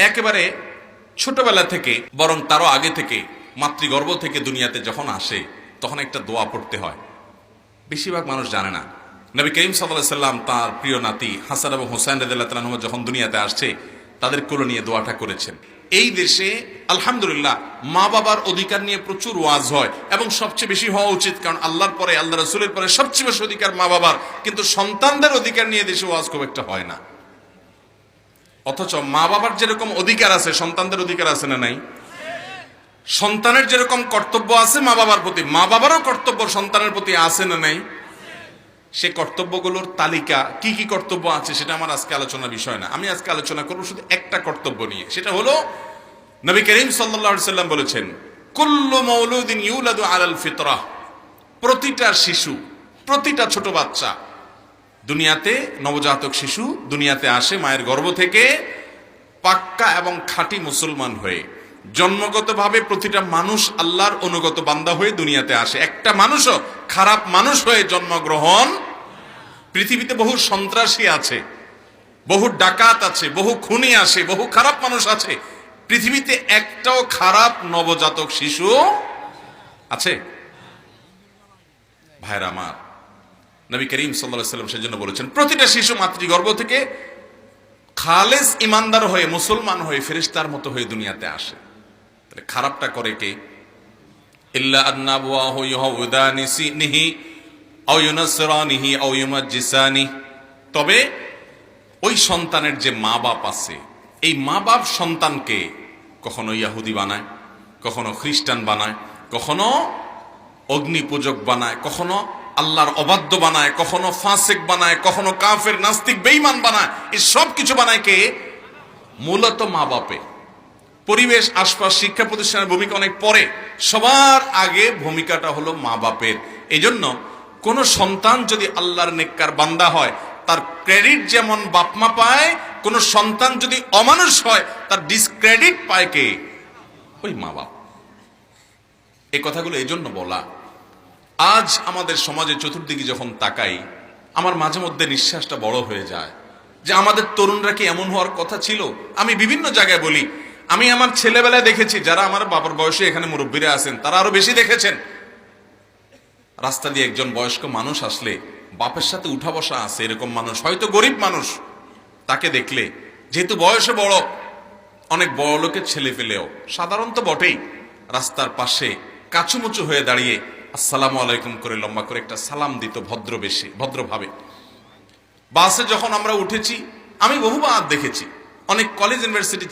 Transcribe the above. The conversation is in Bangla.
একেবারে ছোটবেলা থেকে বরং তারও আগে থেকে মাতৃগর্ভ থেকে দুনিয়াতে যখন আসে তখন একটা দোয়া পড়তে হয়, বেশিরভাগ মানুষ জানে না। নবী করিম সাল্লাল্লাহু আলাইহি সাল্লাম তার প্রিয় নাতি হাসান এবং হুসাইন রাদিয়াল্লাহু তাআলা আনহুম যখন দুনিয়াতে আসছে তাদের কোলে নিয়ে দোয়াটা করেছেন। এই দেশে আলহামদুলিল্লাহ মা বাবার অধিকার নিয়ে প্রচুর ওয়াজ হয় এবং সবচেয়ে বেশি হওয়া উচিত, কারণ আল্লাহর পরে আল্লাহ রাসূলের পরে সবচেয়ে বেশি অধিকার মা বাবার, কিন্তু সন্তানদের অধিকার নিয়ে দেশে ওয়াজ খুব একটা হয় না। অথচ মা বাবার যেরকম অধিকার আছে সন্তানদের অধিকার আছে না নাই? সন্তানের যেরকম কর্তব্য আছে মা বাবার প্রতি, মা বাবারও কর্তব্য সন্তানের প্রতি আছে না নাই? সে কর্তব্যগুলোর তালিকা কি কি কর্তব্য আছে সেটা আমার আজকে আলোচনার বিষয় না। আমি আজকে আলোচনা করব শুধু একটা কর্তব্য নিয়ে, সেটা হলো নবী করিম সাল্লাল্লাহু আলাইহি সাল্লাম বলেছেন, কুল্লু মাউলুদিন ইউলাদু আলাল ফিতরাহ, প্রতিটা শিশু, প্রতিটা ছোট বাচ্চা দুনিয়াতে, নবজাতক শিশু দুনিয়াতে আসে মায়ের গর্ভ থেকে পাক্কা এবং খাঁটি মুসলমান হয়ে। জন্মগতভাবে প্রতিটা মানুষ আল্লাহর অনুগত বান্দা হয়ে দুনিয়াতে আসে। একটা মানুষও খারাপ মানুষ হয়ে জন্মগ্রহণ। পৃথিবীতে বহু সন্ত্রাসী আছে, বহু ডাকাত আছে, বহু খুনি আছে, বহু খারাপ মানুষ আছে, পৃথিবীতে একটাও খারাপ নবজাতক শিশু আছে? ভাইরা আমার, নবী করিম সাল্লাল্লাহু আলাইহি সাল্লাম সেজন্য বলেছেন প্রতিটা শিশু মাতৃগর্ভ থেকে খালেস ইমানদার হয়ে মুসলমান হয়ে ফেরেশতার মতো হয়ে দুনিয়াতে আসে। তাহলে খারাপটা করে কে? ইল্লা আন্নাবুহু ইউহাউদানিহি আও ইউনাসরানিহি আও ইউমাজ্জিসানি, তবে ওই সন্তানের যে মা বাপ আছে, এই মা বাপ সন্তানকে কখনো ইহুদি বানায়, কখনো খ্রিস্টান বানায়, কখনো অগ্নি পূজক বানায়, কখনো আল্লাহর অবাধ্য বানায়, কখনো ফাসিক বানায়, কখনো কাফের নাস্তিক বেঈমান বানায়। এই সব কিছু বানায় কে? মূলত মা বাপে। পরিবেশ, আশপাশ, শিক্ষা প্রতিষ্ঠানের ভূমিকা অনেক পরে, সবার আগে ভূমিকাটা হলো মা বাপের। এই জন্য কোন সন্তান যদি আল্লাহর নেককার বান্দা হয় তার ক্রেডিট যেমন বাপ মা পায়, কোন সন্তান যদি অমানুষ হয় তার ডিসক্রেডিট পায় কে? ওই মা বাপ। এই কথাগুলো এই জন্য বলা, আজ আমাদের সমাজে চতুর্দিকে যখন তাকাই আমার মাঝে মধ্যে নিঃশ্বাসটা বড় হয়ে যায় যে আমাদের তরুণরা কি এমন হওয়ার কথা ছিল? আমি বিভিন্ন জায়গায় বলি, আমি আমার ছেলেবেলায় দেখেছি, যারা আমার বাবার বয়সে এখানে মুরব্বীরা আছেন তারা আরো বেশি দেখেছেন, রাস্তা দিয়ে একজন বয়স্ক মানুষ আসলে বাপের সাথে উঠা বসা আছে এরকম মানুষ, হয়তো গরিব মানুষ, তাকে দেখলে যেহেতু বয়সে বড়, অনেক বড় লোকের ছেলে পেলেও সাধারণত বটেই, রাস্তার পাশে কাচুমুচু হয়ে দাঁড়িয়ে আসসালামু আলাইকুম করে লম্বা করে একটা সালাম দিত ভদ্রভাবে। বাসে যখন আমরা উঠেছি আমি বহুবার দেখেছি, অনেক কলেজ ইউনিভার্সিটি